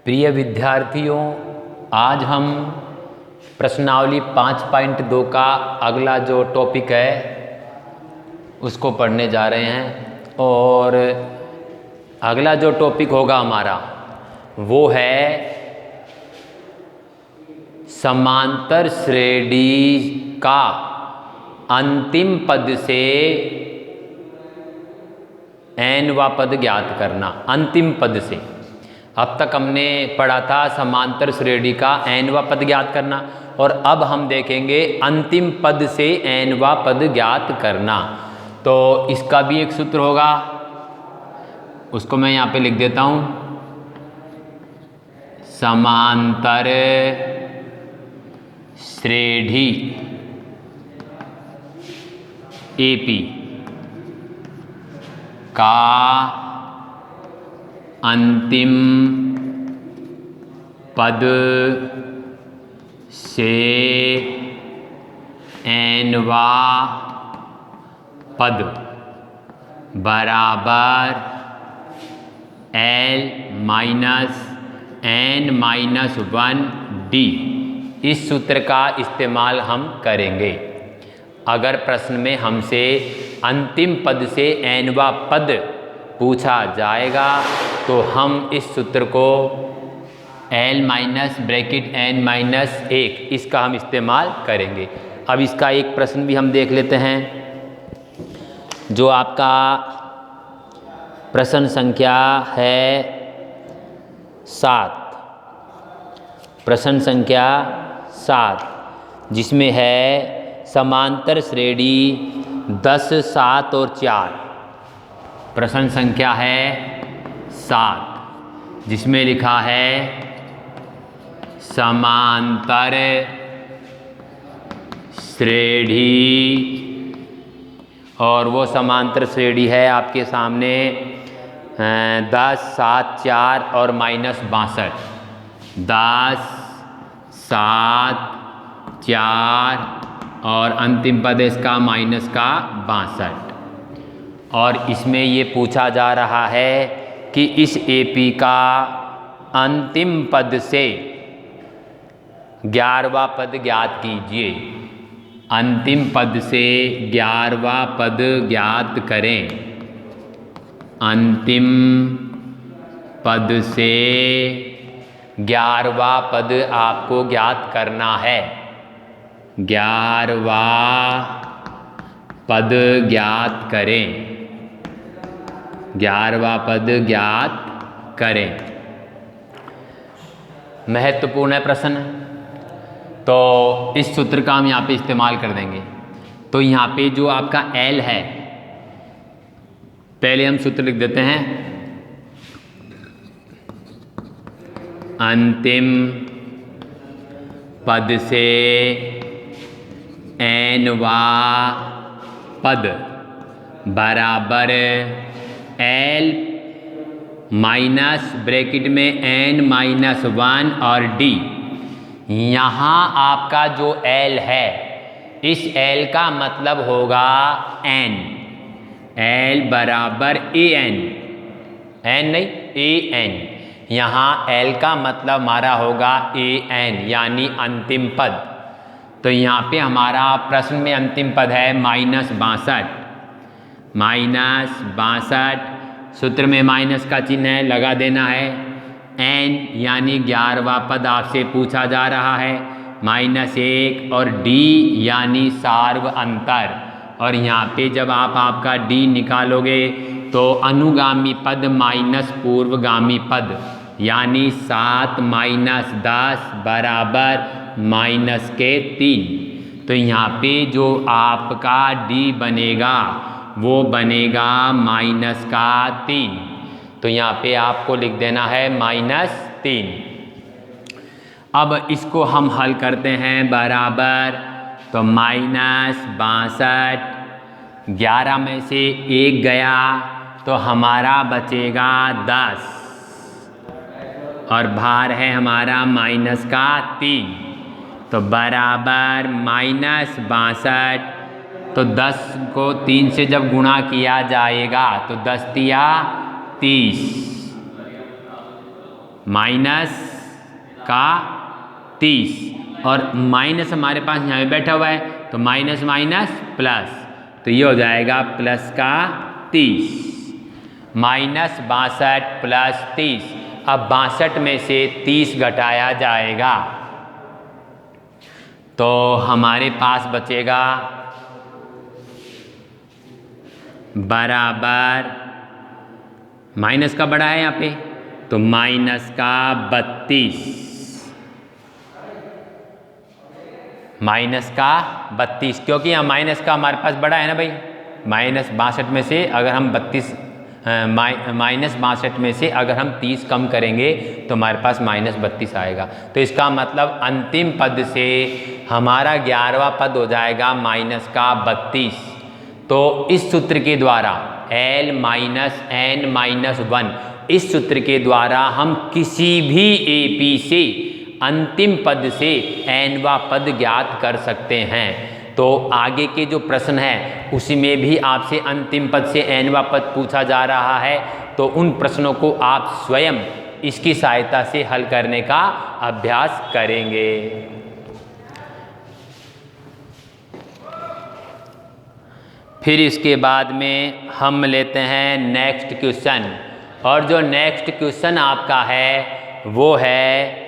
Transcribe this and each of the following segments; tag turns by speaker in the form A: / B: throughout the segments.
A: प्रिय विद्यार्थियों, आज हम प्रश्नावली 5.2 का अगला जो टॉपिक है उसको पढ़ने जा रहे हैं। और अगला जो टॉपिक होगा हमारा वो है समांतर श्रेणी का अंतिम पद से n वां पद ज्ञात करना। अंतिम पद से अब तक हमने पढ़ा था समांतर श्रेणी का n वां पद ज्ञात करना, और अब हम देखेंगे अंतिम पद से n वां पद ज्ञात करना। तो इसका भी एक सूत्र होगा, उसको मैं यहाँ पे लिख देता हूँ। समांतर श्रेणी AP का अंतिम पद से n वां पद बराबर L minus n minus 1D। इस सूत्र का इस्तेमाल हम करेंगे। अगर प्रश्न में हमसे अंतिम पद से n वां पद पूछा जाएगा तो हम इस सूत्र को L minus bracket n minus 1 इसका हम इस्तेमाल करेंगे। अब इसका एक प्रश्न भी हम देख लेते हैं, जो आपका प्रश्न संख्या है 7। प्रश्न संख्या 7 जिसमें है समांतर श्रेणी 10, 7 और 4। प्रश्न संख्या है 7 जिसमें लिखा है समांतर श्रेणी, और वो समांतर श्रेणी है आपके सामने 10, 7, 4 और माइनस 62। 10, 7, 4 और अंतिम पद इसका माइनस का 62। और इसमें ये पूछा जा रहा है कि इस AP का अंतिम पद से 11वां पद ज्ञात कीजिए। अंतिम पद से 11वां पद ज्ञात करें। अंतिम पद से 11वां पद आपको ज्ञात करना है। 11वां पद ज्ञात करें। 11वां पद ज्ञात करें। महत्वपूर्ण है प्रश्न, तो इस सूत्र का हम यहाँ पे इस्तेमाल कर देंगे। तो यहाँ पे जो आपका L है, पहले हम सूत्र लिख देते हैं। अंतिम पद से n वां पद बराबर L माइनस ब्रैकेट में n माइनस 1 और D। यहाँ आपका जो L है, इस L का मतलब होगा n। L बराबर AN, n नहीं AN। यहाँ L का मतलब हमारा होगा AN यानी अंतिम पद। तो यहाँ पे हमारा प्रश्न में अंतिम पद है माइनस 62। माइनस 62, सूत्र में माइनस का चिन्ह है, लगा देना है। n यानी 11वां पद आपसे पूछा जा रहा है, -1 और D यानी सार्व अंतर। और यहाँ पे जब आपका D निकालोगे तो अनुगामी पद माइनस पूर्वगामी पद यानी 7 माइनस 10 बराबर -3। तो यहाँ पे जो आपका D बनेगा वो बनेगा -3। तो यहाँ पे आपको लिख देना है -3। अब इसको हम हल करते हैं बराबर, तो -62, 11 में से 1 गया तो हमारा बचेगा 10, और भार है हमारा -3। तो बराबर -62। तो 10 को 3 से जब गुणा किया जाएगा तो 10 तिया 30, माइनस का 30 और माइनस हमारे पास यहाँ पे बैठा हुआ है तो माइनस माइनस प्लस, तो ये हो जाएगा प्लस का 30 माइनस 62 प्लस 30। अब 62 में से 30 घटाया जाएगा तो हमारे पास बचेगा बराबर, माइनस का बड़ा है यहाँ पे तो माइनस का 32, माइनस का 32, क्योंकि यहाँ माइनस का हमारे पास बड़ा है ना भाई। माइनस 62 में से अगर हम माइनस 62 में से अगर हम 30 कम करेंगे तो हमारे पास माइनस 32 आएगा। तो इसका मतलब अंतिम पद से हमारा 11वां पद हो जाएगा माइनस का 32। तो इस सूत्र के द्वारा L माइनस n माइनस 1, इस सूत्र के द्वारा हम किसी भी AP से अंतिम पद से nवां पद ज्ञात कर सकते हैं। तो आगे के जो प्रश्न है उसी में भी आपसे अंतिम पद से nवां पद पूछा जा रहा है, तो उन प्रश्नों को आप स्वयं इसकी सहायता से हल करने का अभ्यास करेंगे। फिर इसके बाद में हम लेते हैं नेक्स्ट क्वेश्चन, और जो नेक्स्ट क्वेश्चन आपका है वो है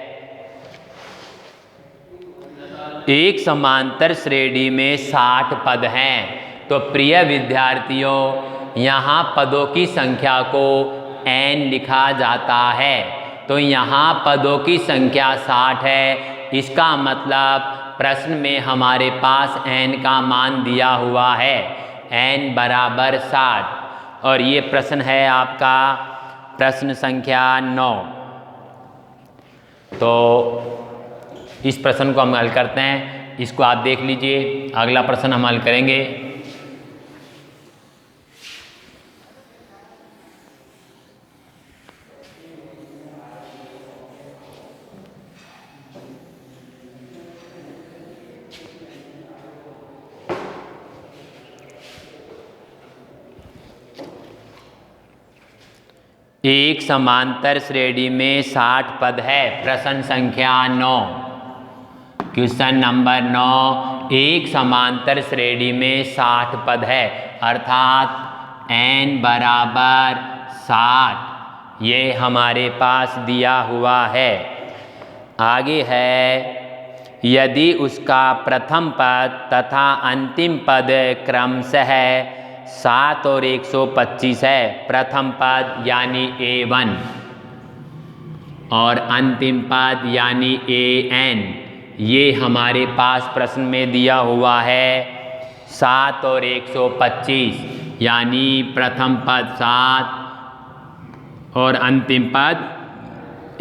A: एक समांतर श्रेणी में 60 पद हैं। तो प्रिय विद्यार्थियों, यहाँ पदों की संख्या को n लिखा जाता है, तो यहाँ पदों की संख्या 60 है। इसका मतलब प्रश्न में हमारे पास n का मान दिया हुआ है, n बराबर 60, और ये प्रश्न है आपका प्रश्न संख्या 9। तो इस प्रश्न को हम हल करते हैं, इसको आप देख लीजिए। अगला प्रश्न हम हल करेंगे। एक समांतर श्रेणी में 60 पद है। प्रश्न संख्या 9, क्वेश्चन नंबर 9, एक समांतर श्रेणी में 60 पद है, अर्थात n बराबर 60, ये हमारे पास दिया हुआ है। आगे है यदि उसका प्रथम पद तथा अंतिम पद क्रमशः 7 और 125 है, प्रथम पद यानी A1 और अंतिम पद यानी AN, ये हमारे पास प्रश्न में दिया हुआ है 7 और 125, यानी प्रथम पद 7 और अंतिम पद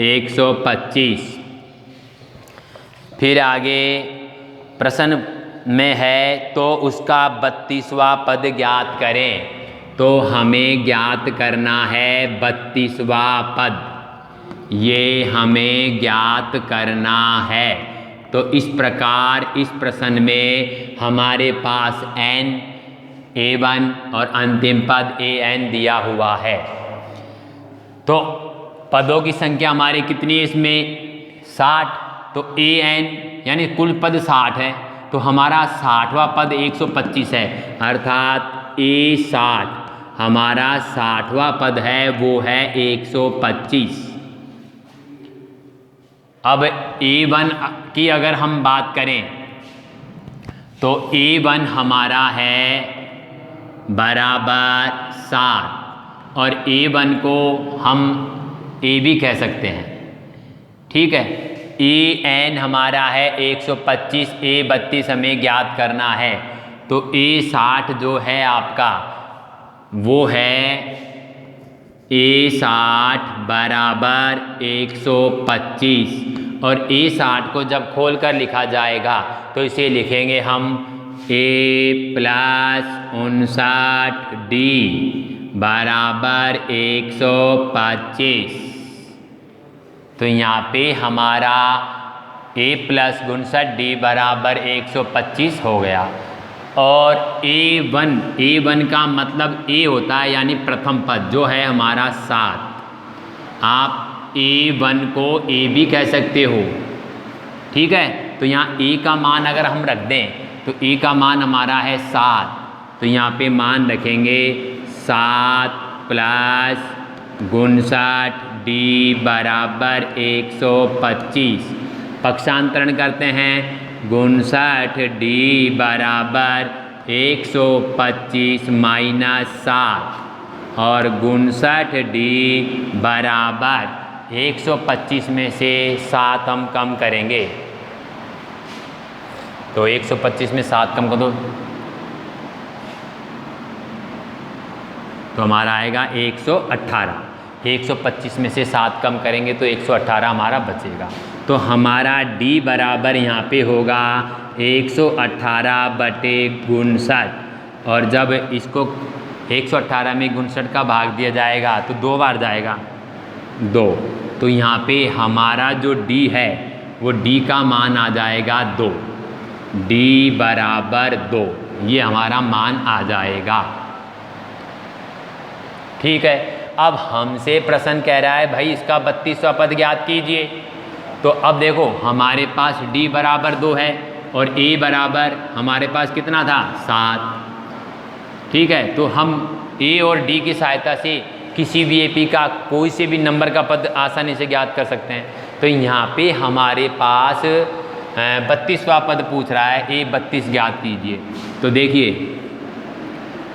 A: 125। फिर आगे प्रश्न में है तो उसका 32वां पद ज्ञात करें। तो हमें ज्ञात करना है 32वां पद, ये हमें ज्ञात करना है। तो इस प्रकार इस प्रश्न में हमारे पास n, A1 और अंतिम पद AN दिया हुआ है। तो पदों की संख्या हमारी कितनी है इसमें? 60। तो AN यानी कुल पद 60 है, तो हमारा 60वां पद 125 है, अर्थात A60 हमारा 60वां पद है, वो है 125। अब A1 की अगर हम बात करें तो A1 हमारा है बराबर 7, और A1 को हम A भी कह सकते हैं, ठीक है। AN हमारा है 125, A32 हमें ज्ञात करना है, तो A60 जो है आपका वो है A60 बराबर 125, और A60 को जब खोल कर लिखा जाएगा तो इसे लिखेंगे हम A + 59D बराबर 125। तो यहाँ पे हमारा A + 59D बराबर 125 हो गया। और A1 का मतलब A होता है यानी प्रथम पद, जो है हमारा 7। आप A1 को A भी कह सकते हो, ठीक है। तो यहाँ A का मान अगर हम रख दें तो A का मान हमारा है 7, तो यहाँ पे मान रखेंगे 7 प्लस 59 D बराबर 125। पक्षांतरण करते हैं, 59 D बराबर 125 माइनस 7 और 59 D बराबर 125 में से 7 हम कम करेंगे, तो 125 में 7 कम कर दो तो हमारा आएगा 118। 125 में से 7 कम करेंगे तो 118 हमारा बचेगा। तो हमारा D बराबर यहाँ पे होगा 118 बटे 59, और जब इसको 118 में 59 का भाग दिया जाएगा तो 2 बार जाएगा 2, तो यहाँ पे हमारा जो D है वो D का मान आ जाएगा 2। D बराबर 2, ये हमारा मान आ जाएगा, ठीक है। अब हमसे प्रश्न कह रहा है भाई इसका 32वां पद ज्ञात कीजिए। तो अब देखो हमारे पास D बराबर 2 है और A बराबर हमारे पास कितना था 7, ठीक है। तो हम A और D की सहायता से किसी भी AP का कोई से भी नंबर का पद आसानी से ज्ञात कर सकते हैं। तो यहाँ पे हमारे पास 32वां पद पूछ रहा है, A32 ज्ञात कीजिए। तो देखिए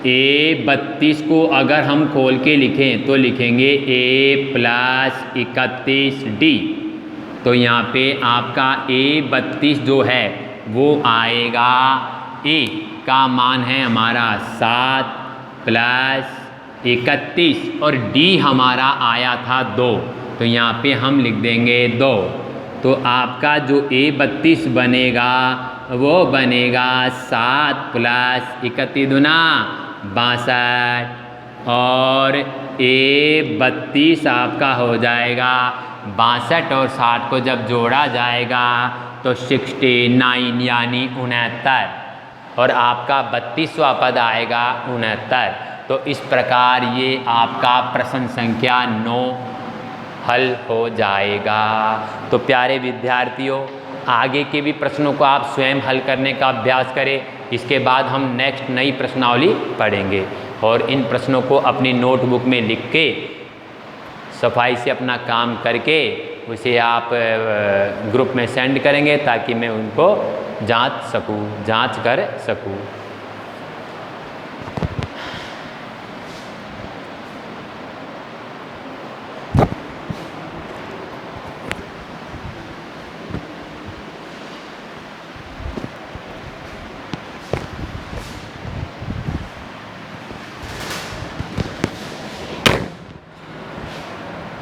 A: A32 को अगर हम खोल के लिखें तो लिखेंगे A प्लस 31D। तो यहाँ पे आपका A32 जो है वो आएगा, A का मान है हमारा 7 प्लस 31 और D हमारा आया था 2, तो यहाँ पे हम लिख देंगे 2। तो आपका जो A32 बनेगा वो बनेगा 7 प्लस 31 दूना 62 और A32 आपका हो जाएगा 62 और 60 को जब जोड़ा जाएगा तो 69 यानी 69, और आपका 32वां पद आएगा 69। तो इस प्रकार ये आपका प्रश्न संख्या 9 हल हो जाएगा। तो प्यारे विद्यार्थियों, आगे के भी प्रश्नों को आप स्वयं हल करने का अभ्यास करें। इसके बाद हम नेक्स्ट नई प्रश्नावली पढ़ेंगे और इन प्रश्नों को अपनी नोटबुक में लिख के सफाई से अपना काम करके उसे आप ग्रुप में सेंड करेंगे ताकि मैं उनको जांच कर सकूं।